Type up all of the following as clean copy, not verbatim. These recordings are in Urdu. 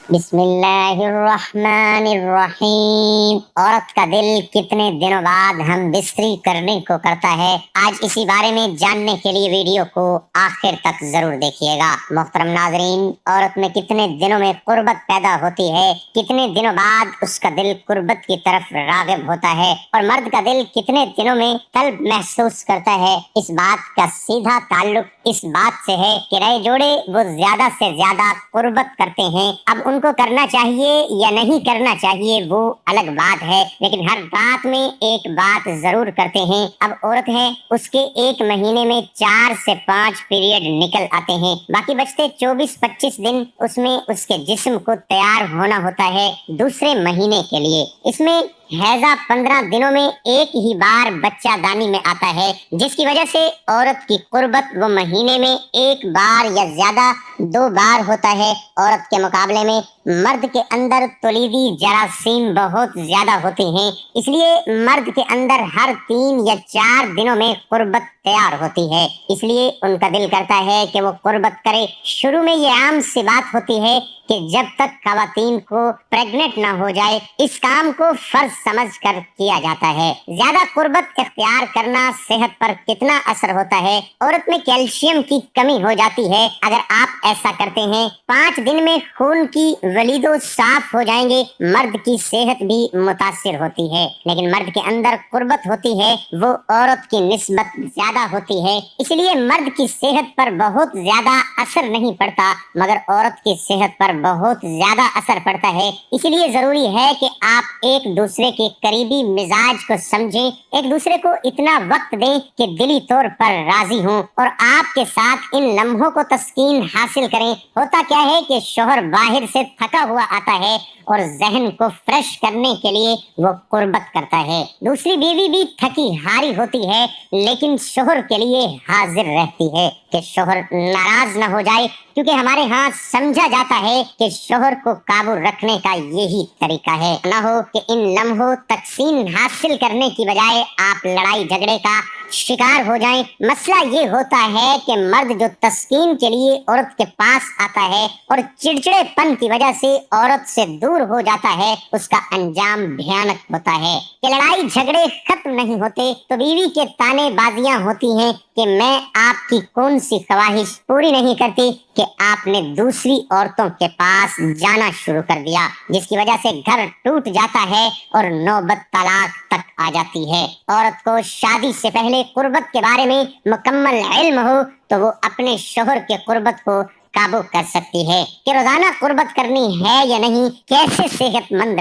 بسم اللہ الرحمن الرحیم۔ عورت کا دل کتنے دنوں بعد ہم بستری کرنے کو کرتا ہے، آج اسی بارے میں جاننے کے لیے ویڈیو کو آخر تک ضرور دیکھیے گا۔ محترم ناظرین، عورت میں کتنے دنوں میں قربت پیدا ہوتی ہے، کتنے دنوں بعد اس کا دل قربت کی طرف راغب ہوتا ہے، اور مرد کا دل کتنے دنوں میں طلب محسوس کرتا ہے، اس بات کا سیدھا تعلق اس بات سے ہے کہ نئے جوڑے وہ زیادہ سے زیادہ قربت کرتے ہیں۔ اب ان کو کرنا چاہیے یا نہیں کرنا چاہیے وہ الگ بات ہے، لیکن ہر رات میں ایک بات ضرور کرتے ہیں۔ اب عورت ہے، اس کے ایک مہینے میں 4 سے 5 پیریڈ نکل آتے ہیں، باقی بچتے 24-25 دن اس میں اس کے جسم کو تیار ہونا ہوتا ہے دوسرے مہینے کے لیے۔ اس میں حیضہ 15 دنوں میں ایک ہی بار بچہ دانی میں آتا ہے، جس کی وجہ سے عورت کی قربت وہ مہینے میں ایک بار یا زیادہ 2 بار ہوتا ہے۔ عورت کے مقابلے میں مرد کے اندر تولیدی جراثیم بہت زیادہ ہوتے ہیں، اس لیے مرد کے اندر ہر 3 یا 4 دنوں میں قربت تیار ہوتی ہے، اس لیے ان کا دل کرتا ہے کہ وہ قربت کرے۔ شروع میں یہ عام سی بات ہوتی ہے کہ جب تک خواتین کو پریگننٹ نہ ہو جائے اس کام کو فرض سمجھ کر کیا جاتا ہے۔ زیادہ قربت اختیار کرنا صحت پر کتنا اثر ہوتا ہے؟ عورت میں کیلشیم کی کمی ہو جاتی ہے، اگر آپ ایسا کرتے ہیں 5 دن میں خون کی ولیدوں صاف ہو جائیں گے۔ مرد کی صحت بھی متاثر ہوتی ہے، لیکن مرد کے اندر قربت ہوتی ہے وہ عورت کی نسبت زیادہ ہوتی ہے، اس لیے مرد کی صحت پر بہت زیادہ اثر نہیں پڑتا، مگر عورت کی صحت پر بہت زیادہ اثر پڑتا ہے۔ اس لیے ضروری ہے کہ آپ ایک دوسرے کے قریبی مزاج کو سمجھیں، ایک دوسرے کو اتنا وقت دیں کہ دلی طور پر راضی ہوں، اور آپ کے ساتھ ان لمحوں کو تسکین حاصل کریں۔ ہوتا کیا ہے کہ شوہر باہر سے تھکا ہوا آتا ہے اور ذہن کو فریش کرنے کے لیے وہ قربت کرتا ہے۔ دوسری بیوی بھی تھکی ہاری ہوتی ہے، لیکن شوہر کے لیے حاضر رہتی ہے کہ شوہر ناراض نہ ہو جائے، کیونکہ ہمارے ہاں سمجھا جاتا ہے کہ شوہر کو قابو رکھنے کا یہی طریقہ ہے، نہ ہو کہ ان لمحوں تسکین حاصل کرنے کی بجائے آپ لڑائی جھگڑے کا شکار ہو جائیں۔ مسئلہ یہ ہوتا ہے کہ مرد جو تسکین کے لیے عورت کے پاس آتا ہے اور چڑچڑے پن کی وجہ سے عورت سے دور ہو جاتا ہے، اس کا انجام بھیانک ہوتا ہے کہ لڑائی جھگڑے ختم نہیں ہوتے تو بیوی کے تانے بازیاں ہوتی ہیں کہ میں آپ کی کون سی خواہش پوری نہیں کرتی کہ آپ نے دوسری عورتوں کے پاس جانا شروع کر دیا، جس کی وجہ سے گھر ٹوٹ جاتا ہے اور نوبت طلاق تک آ جاتی ہے۔ عورت کو شادی سے پہلے قربت کے بارے میں مکمل علم ہو تو وہ اپنے شوہر کے قربت کو قابو کر سکتی ہے کہ روزانہ قربت کرنی ہے یا نہیں، کیسے صحت مند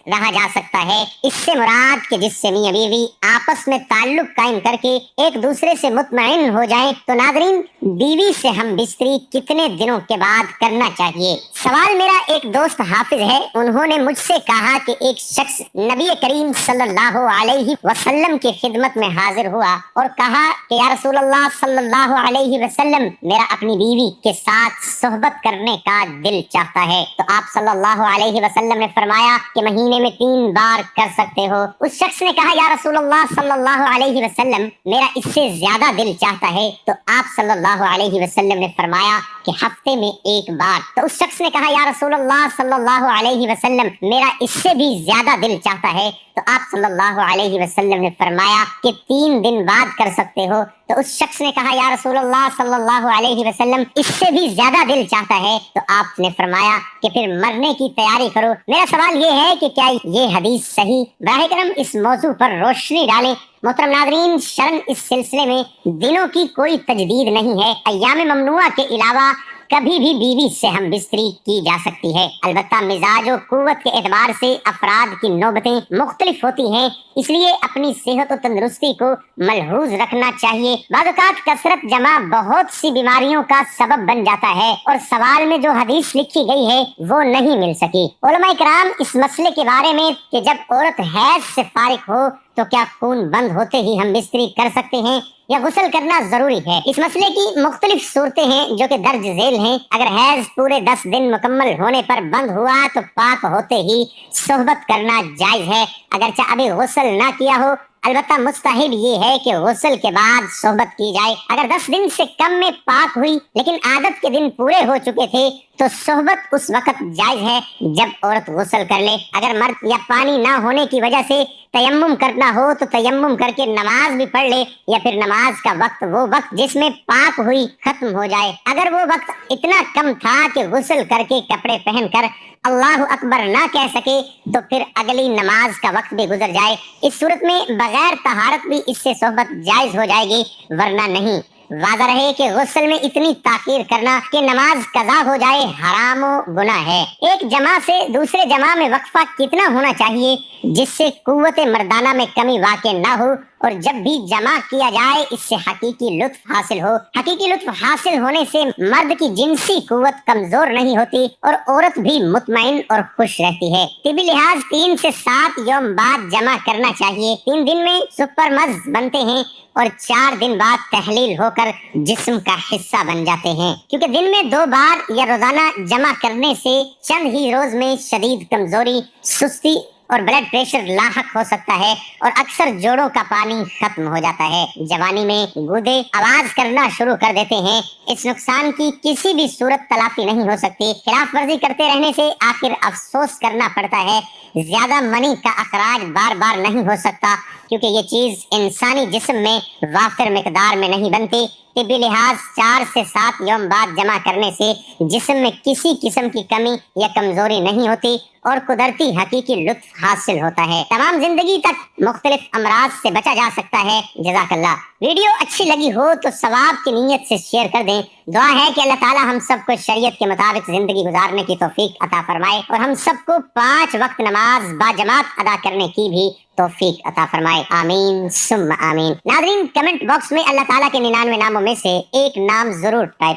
رہا جا سکتا ہے۔ اس سے مراد کہ جس سے میاں بیوی آپس میں تعلق قائم کر کے ایک دوسرے سے مطمئن ہو جائیں۔ تو ناظرین، بیوی سے ہم بستری کتنے دنوں کے بعد کرنا چاہیے؟ سوال میرا ایک دوست حافظ ہے، انہوں نے مجھ سے کہا کہ ایک شخص نبی کریم صلی اللہ علیہ وسلم کی خدمت میں حاضر ہوا اور کہا کہ یا رسول اللہ صلی اللہ علیہ وسلم، میرا اپنی بیوی کے ساتھ صحبت کرنے کا دل چاہتا ہے۔ تو آپ صلی اللہ علیہ وسلم نے فرمایا کہ مہینے میں 3 بار کر سکتے ہو۔ اس شخص نے کہا یا رسول اللہ صلی اللہ علیہ وسلم، میرا اس سے زیادہ دل چاہتا ہے۔ تو آپ صلی اللہ علیہ وسلم نے فرمایا کہ ہفتے میں 1 بار۔ تو اس شخص نے کہا یا رسول اللہ صلی اللہ علیہ وسلم، میرا اس سے بھی زیادہ دل چاہتا ہے۔ تو آپ صلی اللہ علیہ وسلم نے فرمایا کہ 3 دن بعد کر سکتے ہو۔ تو اس شخص نے کہا یا رسول اللہ صلی اللہ علیہ وسلم، اس سے بھی زیادہ دل چاہتا ہے۔ تو آپ نے فرمایا کہ پھر مرنے کی تیاری کرو۔ میرا سوال یہ ہے کہ کیا یہ حدیث صحیح؟ براہ کرم اس موضوع پر روشنی ڈالیں۔ محترم ناظرین، شرن اس سلسلے میں دنوں کی کوئی تجدید نہیں ہے، ایام ممنوعہ کے علاوہ کبھی بھی بیوی سے ہم بستری کی جا سکتی ہے۔ البتہ مزاج و قوت کے اعتبار سے افراد کی نوبتیں مختلف ہوتی ہیں، اس لیے اپنی صحت و تندرستی کو ملحوظ رکھنا چاہیے۔ بعض اوقات کثرت جمع بہت سی بیماریوں کا سبب بن جاتا ہے، اور سوال میں جو حدیث لکھی گئی ہے وہ نہیں مل سکی۔ علماء کرام اس مسئلے کے بارے میں کہ جب عورت حیض سے فارغ ہو تو کیا خون بند ہوتے ہی ہم بستری کر سکتے ہیں یا غسل کرنا ضروری ہے، اس مسئلے کی مختلف صورتیں ہیں جو کہ درج ذیل ہیں۔ اگر حیض پورے 10 دن مکمل ہونے پر بند ہوا تو پاک ہوتے ہی صحبت کرنا جائز ہے، اگرچہ ابھی غسل نہ کیا ہو۔ البتہ مستحب یہ ہے کہ غسل کے بعد صحبت کی جائے۔ اگر 10 دن سے کم میں پاک ہوئی لیکن عادت کے دن پورے ہو چکے تھے تو صحبت اس وقت جائز ہے جب عورت غسل کر لے۔ اگر مرد یا پانی نہ ہونے کی وجہ سے تیمم کرنا ہو تو تیمم کر کے نماز بھی پڑھ لے، یا پھر نماز کا وقت وہ وقت جس میں پاک ہوئی ختم ہو جائے۔ اگر وہ وقت اتنا کم تھا کہ غسل کر کے کپڑے پہن کر اللہ اکبر نہ کہہ سکے تو پھر اگلی نماز کا وقت بھی گزر جائے، اس صورت میں بغیر طہارت بھی اس سے صحبت جائز ہو جائے گی، ورنہ نہیں۔ واضح رہے کہ غسل میں اتنی تاخیر کرنا کہ نماز قضا ہو جائے حرام و گناہ ہے۔ ایک جمع سے دوسرے جمع میں وقفہ کتنا ہونا چاہیے جس سے قوت مردانہ میں کمی واقع نہ ہو، اور جب بھی جمع کیا جائے اس سے حقیقی لطف حاصل ہو۔ حقیقی لطف حاصل ہونے سے مرد کی جنسی قوت کمزور نہیں ہوتی اور عورت بھی مطمئن اور خوش رہتی ہے۔ طبی لحاظ 3 سے 7 یوم بعد جمع کرنا چاہیے۔ 3 دن میں سپر مز بنتے ہیں اور 4 دن بعد تحلیل ہو کر جسم کا حصہ بن جاتے ہیں، کیونکہ دن میں 2 بار یا روزانہ جمع کرنے سے چند ہی روز میں شدید کمزوری، سستی اور بلڈ پریشر لاحق ہو سکتا ہے، اور اکثر جوڑوں کا پانی ختم ہو جاتا ہے۔ جوانی میں گودے آواز کرنا شروع کر دیتے ہیں۔ اس نقصان کی کسی بھی صورت تلافی نہیں ہو سکتی۔ خلاف ورزی کرتے رہنے سے آخر افسوس کرنا پڑتا ہے۔ زیادہ منی کا اخراج بار بار نہیں ہو سکتا، کیونکہ یہ چیز انسانی جسم میں وافر مقدار میں نہیں بنتی۔ طبی لحاظ 4 سے 7 یوم بعد جمع کرنے سے جسم میں کسی قسم کی کمی یا کمزوری نہیں ہوتی اور قدرتی حقیقی لطف حاصل ہوتا ہے۔ تمام زندگی تک مختلف امراض سے بچا جا سکتا ہے۔ جزاک اللہ۔ ویڈیو اچھی لگی ہو تو ثواب کی نیت سے شیئر کر دیں۔ دعا ہے کہ اللہ تعالی ہم سب کو شریعت کے مطابق زندگی گزارنے کی توفیق عطا فرمائے، اور ہم سب کو 5 وقت نماز باجماعت ادا کرنے کی بھی توفیق عطا فرمائے۔ آمین ثم آمین۔ ناظرین، کمنٹ باکس میں اللہ تعالیٰ کے 99 ناموں میں سے ایک نام ضرور ٹائپ